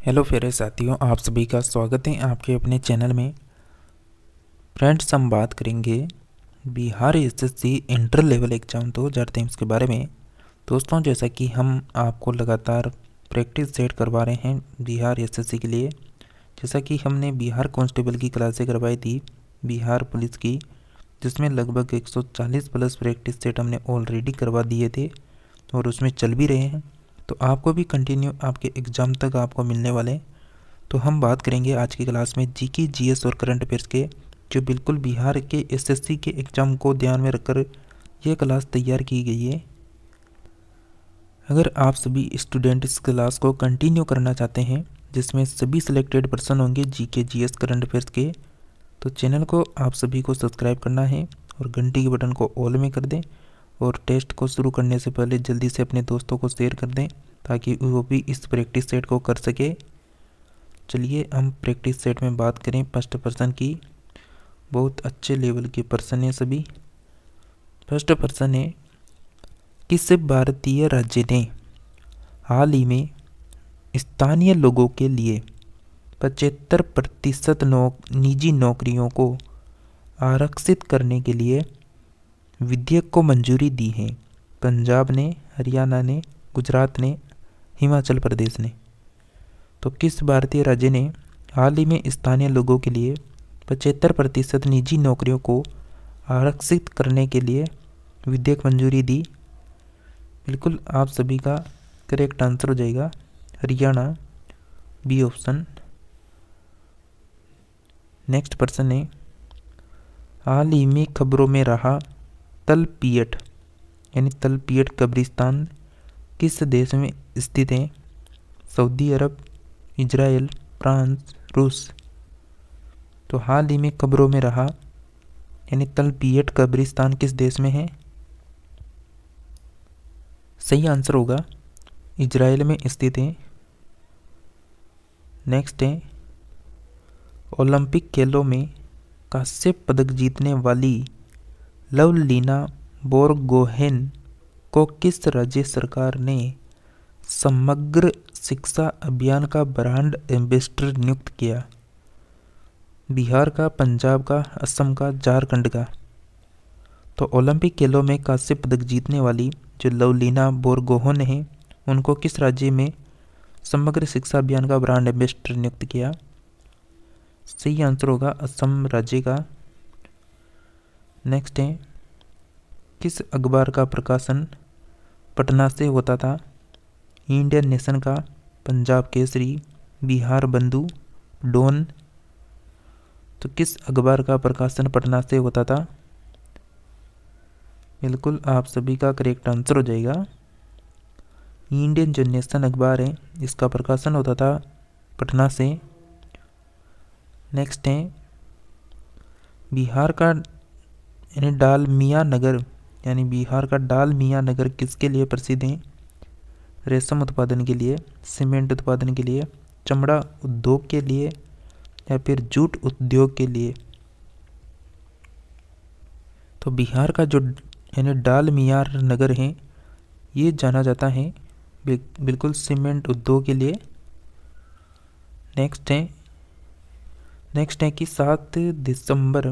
Hello प्यारे साथियों, आप सभी का स्वागत है आपके अपने चैनल में। फ्रेंड्स, हम बात करेंगे Bihar SSC inter level exam 2023 के बारे में। दोस्तों, जैसा कि हम आपको लगातार प्रैक्टिस सेट करवा रहे हैं बिहार एसएससी के लिए, जैसा कि हमने बिहार कांस्टेबल की क्लासें करवाई थी, बिहार पुलिस की, जिसमें लगभग 140 प्लस प्रैक्टिस सेट हमने ऑलरेडी करवा दिए थे और उसमें चल भी रहे हैं। तो आपको भी कंटिन्यू आपके एग्ज़ाम तक आपको मिलने वाले हैं। तो हम बात करेंगे आज की क्लास में जीके, जीएस और करंट अफेयर्स के, जो बिल्कुल बिहार के एसएससी के एग्ज़ाम को ध्यान में रखकर ये क्लास तैयार की गई है। अगर आप सभी स्टूडेंट इस क्लास को कंटिन्यू करना चाहते हैं, जिसमें सभी सिलेक्टेड पर्सन होंगे जीके, जीएस, करंट अफेयर्स के, तो चैनल को आप सभी को सब्सक्राइब करना है और घंटी के बटन को ऑल में कर दें और टेस्ट को शुरू करने से पहले जल्दी से अपने दोस्तों को शेयर कर दें ताकि वो भी इस प्रैक्टिस सेट को कर सके। चलिए हम प्रैक्टिस सेट में बात करें फर्स्ट पर्सन की। बहुत अच्छे लेवल के पर्सन हैं सभी। फर्स्ट पर्सन है, किस भारतीय राज्य ने हाल ही में स्थानीय लोगों के लिए 75% निजी नौकरियों को आरक्षित करने के लिए विधेयक को मंजूरी दी है? पंजाब ने, हरियाणा ने, गुजरात ने, हिमाचल प्रदेश ने। तो किस भारतीय राज्य ने हाल ही में स्थानीय लोगों के लिए 75% निजी नौकरियों को आरक्षित करने के लिए विधेयक मंजूरी दी? बिल्कुल आप सभी का करेक्ट आंसर हो जाएगा Haryana, B option. Next person है, हाल ही में खबरों में रहा तलपियट यानी तलपियट कब्रिस्तान किस देश में स्थित है? सऊदी अरब, इजराइल, फ्रांस, रूस। तो हाल ही में खबरों में रहा यानी तलपियट कब्रिस्तान किस देश में है? सही आंसर होगा इजराइल में स्थित है। नेक्स्ट है, ओलंपिक खेलों में कांस्य पदक जीतने वाली लवलीना बोरगोहेन को किस राज्य सरकार ने समग्र शिक्षा अभियान का ब्रांड एम्बेसडर नियुक्त किया? बिहार का, पंजाब का, असम का, झारखंड का। तो ओलंपिक खेलों में कांस्य पदक जीतने वाली जो लवलीना बोरगोहेन है, उनको किस राज्य में समग्र शिक्षा अभियान का ब्रांड एम्बेसडर नियुक्त किया? सही आंसर होगा असम राज्य का। नेक्स्ट है, किस अखबार का प्रकाशन पटना से होता था? इंडियन नेशन का, पंजाब केसरी, बिहार बंधु, डॉन। तो किस अखबार का प्रकाशन पटना से होता था? बिल्कुल आप सभी का करेक्ट आंसर हो जाएगा इंडियन जो नेशन अखबार है, इसका प्रकाशन होता था पटना से। नेक्स्ट है, बिहार का यानी डालमिया नगर यानी बिहार का डालमिया नगर किसके लिए प्रसिद्ध है? रेशम उत्पादन के लिए, सीमेंट उत्पादन के लिए, चमड़ा उद्योग के लिए या फिर जूट उद्योग के लिए? तो बिहार का जो यानी डालमिया नगर है, ये जाना जाता है बिल्कुल सीमेंट उद्योग के लिए। नेक्स्ट है कि 7 दिसंबर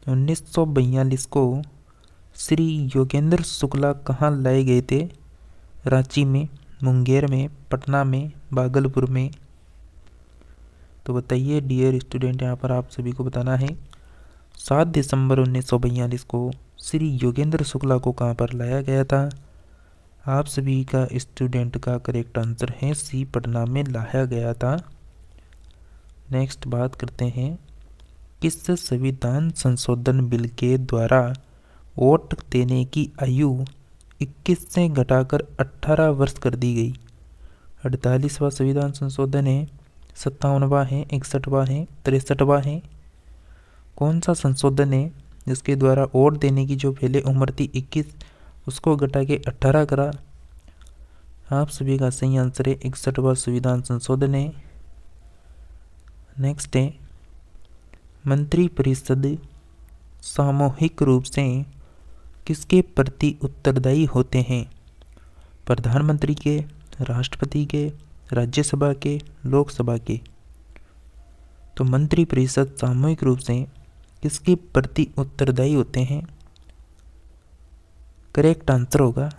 1942 को श्री योगेंद्र शुक्ला कहाँ लाए गए थे? रांची में, मुंगेर में, पटना में, भागलपुर में। तो बताइए डियर स्टूडेंट, यहाँ पर आप सभी को बताना है 7 दिसंबर 1942 को श्री योगेंद्र शुक्ला को कहाँ पर लाया गया था? आप सभी का स्टूडेंट का करेक्ट आंसर है सी, पटना में लाया गया था। नेक्स्ट बात करते हैं, किस संविधान संशोधन बिल के द्वारा वोट देने की आयु 21 से घटाकर 18 वर्ष कर दी गई? 48वां संविधान संशोधन है, 57वां है, 61वां है, 63वां है? कौन सा संशोधन है जिसके द्वारा वोट देने की जो पहले उम्र थी 21, उसको घटा के 18 करा? आप सभी का सही आंसर है 61वां संविधान संशोधन है। नेक्स्ट है, मंत्रिपरिषद सामूहिक रूप से किसके प्रति उत्तरदायी होते हैं? प्रधानमंत्री के, राष्ट्रपति के, राज्यसभा के, लोकसभा के? तो मंत्री परिषद सामूहिक रूप से किसके प्रति उत्तरदायी होते हैं? करेक्ट आंसर होगा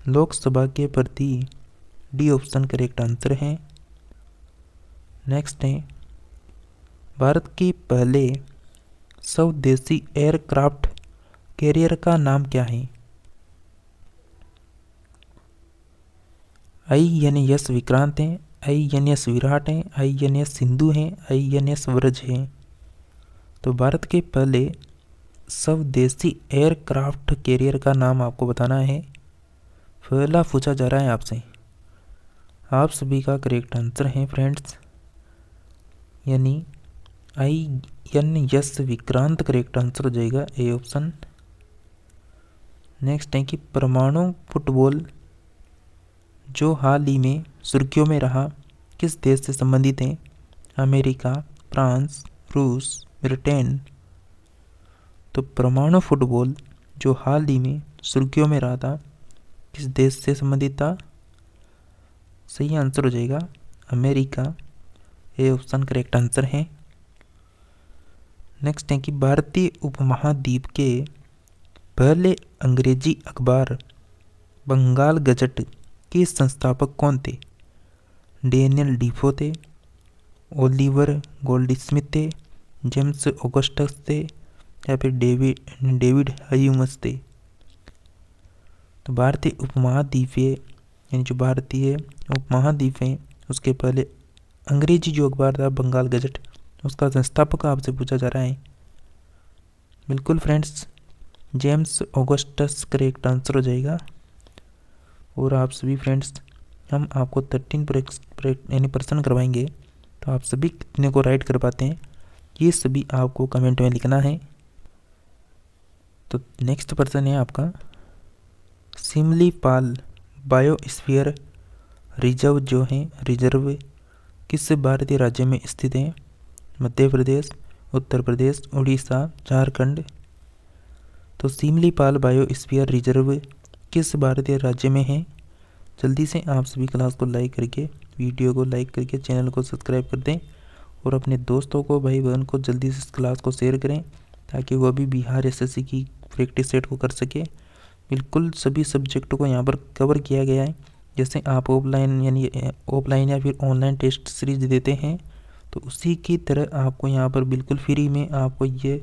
लोकसभा के प्रति। डी ऑप्शन करेक्ट आंसर है। नेक्स्ट है, भारत के पहले स्वदेशी एयरक्राफ्ट कैरियर का नाम क्या है? INS विक्रांत है, INS विराट है, INS सिंधु है, INS वरज है? तो भारत के पहले स्वदेशी एयरक्राफ्ट कैरियर का नाम आपको बताना है। पहला पूछा जा रहा है आपसे। आप सभी का करेक्ट आंसर है फ्रेंड्स, यानी INS विक्रांत करेक्ट आंसर हो जाएगा, ए ऑप्शन। नेक्स्ट है कि परमाणु फुटबॉल जो हाल ही में सुर्खियों में रहा किस देश से संबंधित है? अमेरिका, फ्रांस, रूस, ब्रिटेन? तो परमाणु फुटबॉल जो हाल ही में सुर्खियों में रहा था किस देश से संबंधित था? सही आंसर हो जाएगा America, A option correct answer है। नेक्स्ट है कि भारतीय उपमहाद्वीप के पहले अंग्रेजी अखबार बंगाल गजट के संस्थापक कौन थे? डेनियल डीफो थे, ओलिवर गोल्डस्मिथ थे, जेम्स ऑगस्टस थे, या फिर डेविड ह्यूमस थे? तो भारतीय उपमहाद्वीप यानी जो भारतीय उपमहाद्वीप है उसके पहले अंग्रेजी जो अखबार था बंगाल गजट, उसका संस्थापक आपसे पूछा जा रहा है। बिल्कुल friends, James Augustus correct answer हो जाएगा। और आप सभी फ्रेंड्स, हम आपको 13 यानी प्रश्न करवाएंगे, तो आप सभी कितने को राइट कर पाते हैं ये सभी आपको कमेंट में लिखना है। तो नेक्स्ट प्रश्न है आपका, सिमलीपाल बायोस्फीयर रिजर्व किस भारतीय राज्य में स्थित है? मध्य प्रदेश, उत्तर प्रदेश, उड़ीसा, झारखंड? तो सिमलीपाल बायोस्फीयर रिजर्व किस भारतीय राज्य में है? जल्दी से आप सभी क्लास को लाइक करके, वीडियो को लाइक करके चैनल को सब्सक्राइब कर दें और अपने दोस्तों को, भाई बहन को जल्दी से इस क्लास को शेयर करें ताकि वह भी बिहार SSC की प्रैक्टिस सेट को कर सके। बिल्कुल सभी सब्जेक्टों को यहाँ पर कवर किया गया है। जैसे आप ऑफलाइन या फिर ऑनलाइन टेस्ट सीरीज देते हैं तो उसी की तरह आपको यहाँ पर बिल्कुल फ्री में आपको ये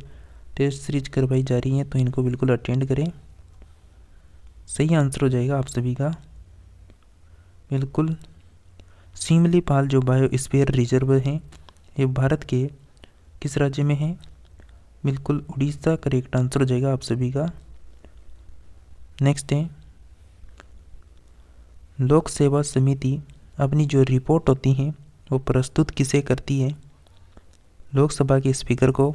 टेस्ट सीरीज करवाई जा रही है, तो इनको बिल्कुल अटेंड करें। सही आंसर हो जाएगा आप सभी का बिल्कुल सिमलीपाल जो बायोस्फीयर रिजर्व है ये भारत के किस राज्य में है? बिल्कुल उड़ीसा करेक्ट आंसर हो जाएगा आप सभी का। नेक्स्ट है, लोक सेवा समिति अपनी जो रिपोर्ट होती है वो प्रस्तुत किसे करती है? लोकसभा के स्पीकर को,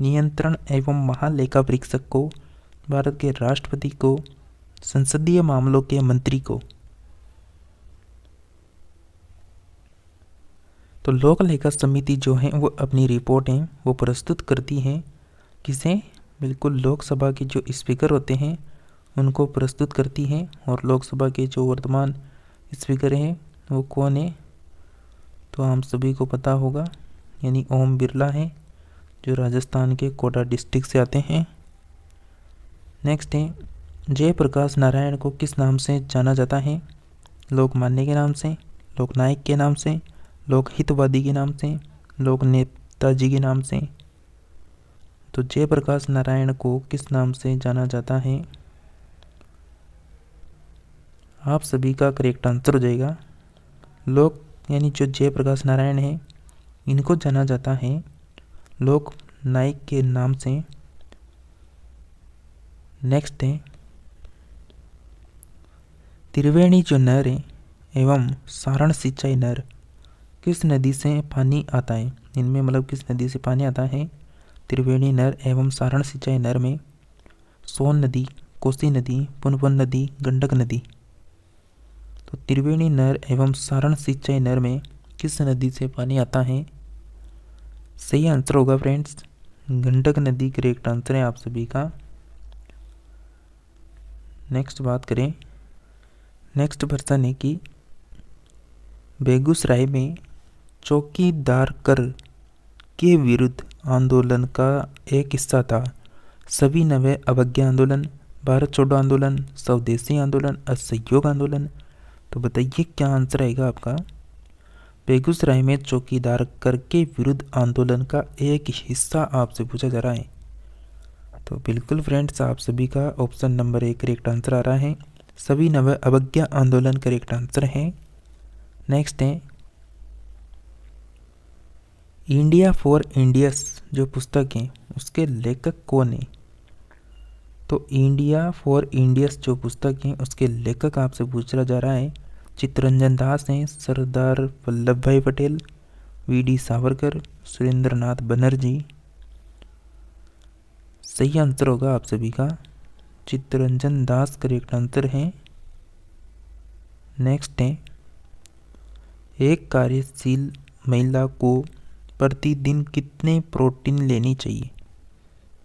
नियंत्रण एवं महालेखा परीक्षक को, भारत के राष्ट्रपति को, संसदीय मामलों के मंत्री को? तो लोक लेखा समिति जो है वो अपनी रिपोर्टें वो प्रस्तुत करती हैं किसे? बिल्कुल लोकसभा के जो स्पीकर होते हैं उनको प्रस्तुत करती हैं। और लोकसभा के जो वर्तमान स्पीकर हैं वो कौन है? तो हम सभी को पता होगा, यानी ओम बिरला हैं जो राजस्थान के कोटा डिस्ट्रिक्ट से आते हैं। नेक्स्ट है, जयप्रकाश नारायण को किस नाम से जाना जाता है? लोकमान्य के नाम से, लोकनायक के नाम से, लोकहितवादी के नाम से, लोक नेताजी के नाम से? तो जयप्रकाश नारायण को किस नाम से जाना जाता है? आप सभी का करेक्ट आंसर हो जाएगा लोक, यानी जो जयप्रकाश नारायण है इनको जाना जाता है लोक नायक के नाम से। नेक्स्ट है, त्रिवेणी जो नहर है एवं सारण सिंचाई नहर किस नदी से पानी आता है? इनमें मतलब किस नदी से पानी आता है? त्रिवेणी नहर एवं सारण सिंचाई नहर में सोन नदी, कोसी नदी, पुनपुन नदी, गंडक नदी? तो त्रिवेणी नहर एवं सारण सिंचाई नहर में किस नदी से पानी आता है? सही आंसर होगा फ्रेंड्स गंडक नदी करेक्ट आंसर है आप सभी का। नेक्स्ट बात करें, नेक्स्ट प्रश्न है कि बेगूसराय में चौकीदार कर के विरुद्ध आंदोलन का एक हिस्सा था। सभी नवे अवज्ञा आंदोलन, भारत छोड़ो आंदोलन, स्वदेशी आंदोलन, असहयोग आंदोलन। तो बताइए क्या आंसर आएगा आपका। बेगूसराय में चौकीदार कर के विरुद्ध आंदोलन का एक हिस्सा आपसे पूछा जा रहा है। तो बिल्कुल फ्रेंड्स, आप सभी का ऑप्शन नंबर 1 करेक्ट आंसर आ रहा है। सभी नव अवज्ञा आंदोलन करेक्ट आंसर है। नेक्स्ट है इंडिया फॉर इंडियस जो पुस्तक है उसके लेखक कौन है। तो इंडिया फॉर इंडियस जो पुस्तक है उसके लेखक आपसे पूछा जा रहा है। चित्तरंजन दास हैं, सरदार वल्लभ भाई पटेल, वी.डी. सावरकर, सुरेंद्र नाथ बनर्जी। सही आंसर होगा आप सभी का चित्तरंजन दास करेक्ट आंसर है। नेक्स्ट है एक कार्यशील महिला को प्रतिदिन कितने प्रोटीन लेनी चाहिए।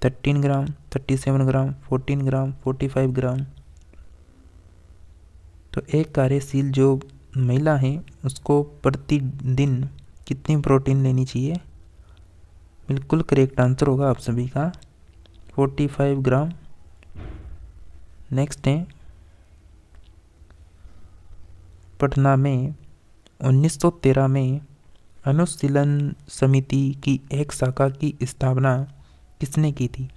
13 ग्राम, 37 ग्राम, 14 ग्राम, 45 ग्राम। तो एक कार्यशील जो महिला है उसको प्रतिदिन कितनी प्रोटीन लेनी चाहिए। बिल्कुल करेक्ट आंसर होगा आप सभी का 45 ग्राम। नेक्स्ट है पटना में 1913 में अनुशीलन समिति की एक शाखा की स्थापना किसने की थी।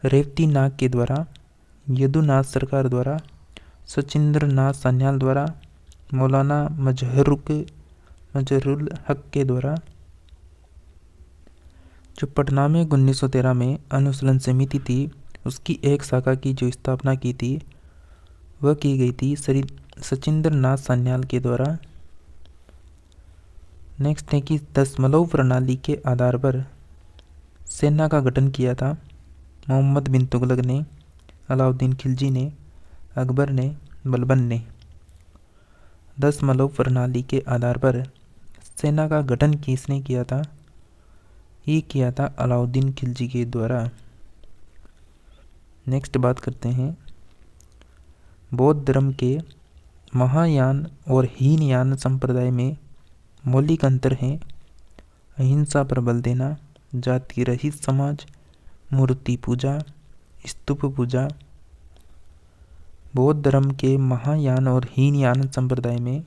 रेवती नाग के द्वारा, यदुनाथ सरकार द्वारा, सचिंद्र नाथ सान्याल द्वारा, मौलाना मजहरुल हक के द्वारा। जो पटना में 1913 में अनुशीलन समिति थी उसकी एक शाखा की जो स्थापना की थी वह की गई थी सचिंद्र नाथ सान्याल के द्वारा। नेक्स्ट है कि दशमलव प्रणाली के आधार पर सेना का गठन किया था। मोहम्मद बिन तुगलक ने, अलाउद्दीन खिलजी ने, अकबर ने, बलबन ने। दशमलव प्रणाली के आधार पर सेना का गठन किसने किया था। ये किया था अलाउद्दीन खिलजी के द्वारा। नेक्स्ट बात करते हैं बौद्ध धर्म के महायान और हीनयान संप्रदाय में मौलिक अंतर है। अहिंसा पर बल देना, जाति रहित समाज, मूर्ति पूजा, स्तूप पूजा। बौद्ध धर्म के महायान और हीनयान संप्रदाय में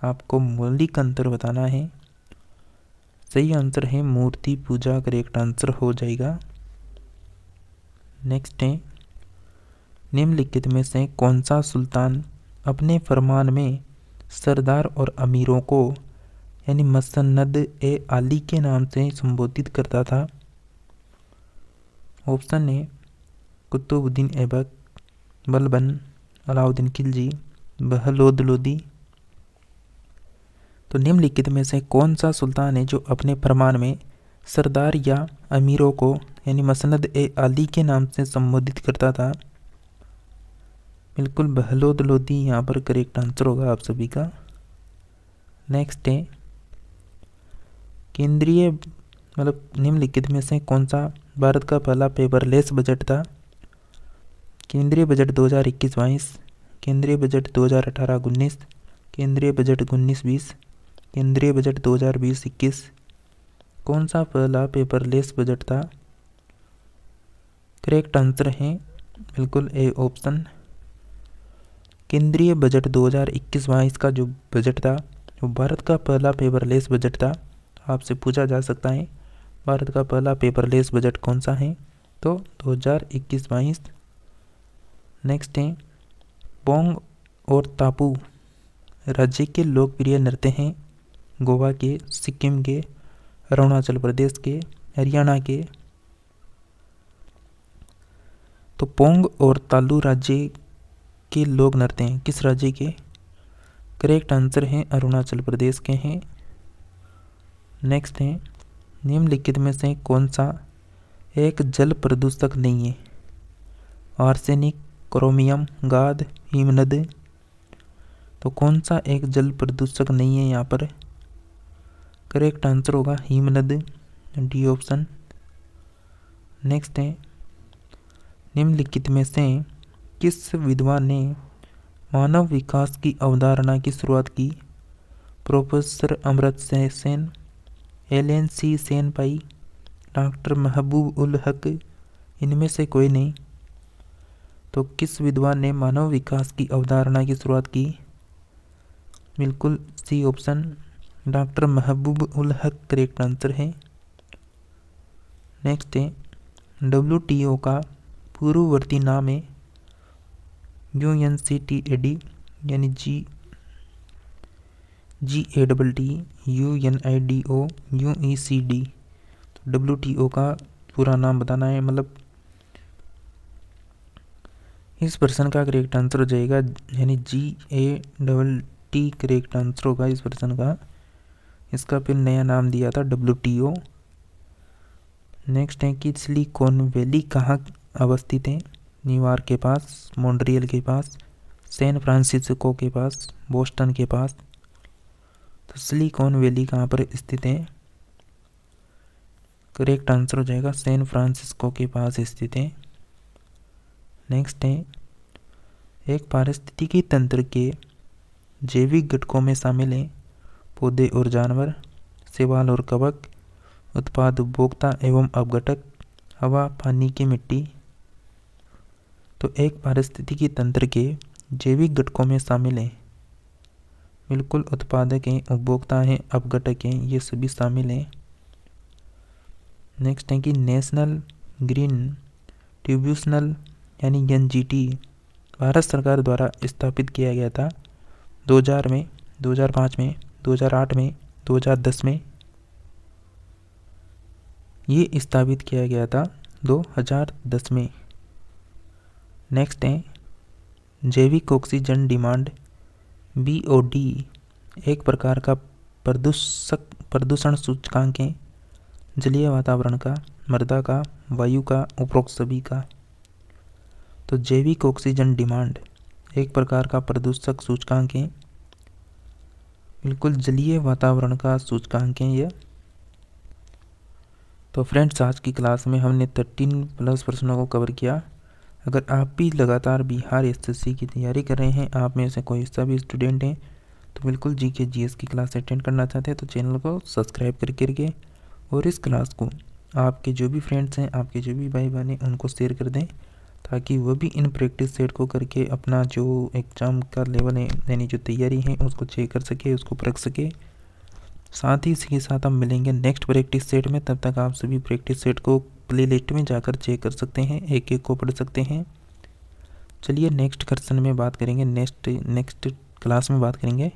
आपको मौलिक अंतर बताना है। सही आंसर है मूर्ति पूजा करेक्ट आंसर हो जाएगा। नेक्स्ट है निम्नलिखित में से कौन सा सुल्तान अपने फरमान में सरदार और अमीरों को यानी मसनद ए आली के नाम से संबोधित करता था। ऑप्शन है कुतुबुद्दीन ऐबक, बलबन, अलाउद्दीन खिलजी, बहलोद लोदी। तो निम्नलिखित में से कौन सा सुल्तान है जो अपने फरमान में सरदार या अमीरों को यानी मसनद ए आली के नाम से संबोधित करता था। बिल्कुल बहलोद लोदी यहाँ पर करेक्ट आंसर होगा आप सभी का। नेक्स्ट है केंद्रीय निम्नलिखित में से कौन सा भारत का पहला पेपरलेस बजट था। केंद्रीय बजट 2021-22, केंद्रीय बजट 2018-19, केंद्रीय बजट 19-20, केंद्रीय बजट 2020-21। कौन सा पहला पेपरलेस बजट था। करेक्ट आंसर है बिल्कुल ए ऑप्शन। केंद्रीय बजट 2021-22 का जो बजट था वो भारत का पहला पेपरलेस बजट था। आपसे पूछा जा सकता है भारत का पहला पेपरलेस बजट कौन सा है, तो 2021-22। नेक्स्ट है पोंग और तापू राज्य के लोकप्रिय नृत्य हैं। गोवा के, सिक्किम के, अरुणाचल प्रदेश के, हरियाणा के। तो पोंग और तालू राज्य के लोक नृत्य हैं किस राज्य के। करेक्ट आंसर है अरुणाचल प्रदेश के हैं। नेक्स्ट है निम्नलिखित में से कौन सा एक जल प्रदूषक नहीं है। आर्सेनिक, क्रोमियम, गाद, हिमनद। तो कौन सा एक जल प्रदूषक नहीं है यहाँ पर। करेक्ट आंसर होगा हिमनद, डी ऑप्शन। नेक्स्ट है निम्नलिखित में से किस विद्वान ने मानव विकास की अवधारणा की शुरुआत की। प्रोफेसर अमृत सेन, एलन सी सेन पाई, डॉक्टर महबूब उल हक, इनमें से कोई नहीं। तो किस विद्वान ने मानव विकास की अवधारणा की शुरुआत की? बिल्कुल सी ऑप्शन, डॉक्टर महबूब उल हक करेक्ट आंसर है। नेक्स्ट है, WTO का पूर्ववर्ती नाम है UNCTAD यानी GATT UNIDO OECD। तो WTO का पूरा नाम बताना है, मतलब इस प्रश्न का करेक्ट आंसर हो जाएगा, यानी GATT करेक्ट आंसर होगा इस प्रश्न का। इसका फिर नया नाम दिया था WTO। नेक्स्ट है कि सिलिकॉन वैली कहाँ अवस्थित है? न्यूयॉर्क के पास, मॉन्ट्रियल के पास, सैन फ्रांसिस्को के पास, बोस्टन के पास। तो सिलिकॉन वैली कहाँ पर स्थित है? करेक्ट आंसर हो जाएगा सैन फ्रांसिस्को के पास स्थित है। नेक्स्ट है, एक पारिस्थितिकी तंत्र के जैविक घटकों में शामिल हैं पौधे और जानवर, शैवाल और कवक, उत्पाद, उपभोक्ता एवं अपघटक, हवा, पानी की मिट्टी। तो एक पारिस्थितिकी तंत्र के जैविक घटकों में शामिल हैं, बिल्कुल उत्पादक हैं, उपभोक्ता हैं, अपघटक हैं, ये सभी शामिल हैं। नेक्स्ट है कि नेशनल ग्रीन ट्रिब्यूनल यानी NGT भारत सरकार द्वारा स्थापित किया गया था 2000 में, 2005 में, 2008 में, 2010 में। ये स्थापित किया गया था 2010 में। नेक्स्ट है, जैविक ऑक्सीजन डिमांड BOD एक प्रकार का प्रदूषण सूचकांक है, जलीय वातावरण का, मृदा का, वायु का, उपरोक्त सभी का। तो जैविक ऑक्सीजन डिमांड एक प्रकार का प्रदूषक सूचकांक है, बिल्कुल जलीय वातावरण का सूचकांक है यह। तो फ्रेंड्स, आज की क्लास में हमने 13+ प्रश्नों को कवर किया। अगर आप भी लगातार बिहार SSC की तैयारी कर रहे हैं, आप में से कोई सा भी स्टूडेंट हैं, तो बिल्कुल GK GS की क्लास अटेंड करना चाहते हैं तो चैनल को सब्सक्राइब करके और इस क्लास को आपके जो भी फ्रेंड्स हैं, आपके जो भी भाई बहन हैं, उनको शेयर कर दें, ताकि वो भी इन प्रैक्टिस सेट को करके अपना जो एग्ज़ाम का लेवल है, यानी जो तैयारी है, उसको चेक कर सके, उसको परख सके। साथ ही इसी के साथ हम मिलेंगे नेक्स्ट प्रैक्टिस सेट में। तब तक आप सभी प्रैक्टिस सेट को प्ले लिस्ट में जाकर चेक कर सकते हैं, एक एक को पढ़ सकते हैं। चलिए नेक्स्ट क्वेश्चन में बात करेंगे, नेक्स्ट क्लास में बात करेंगे।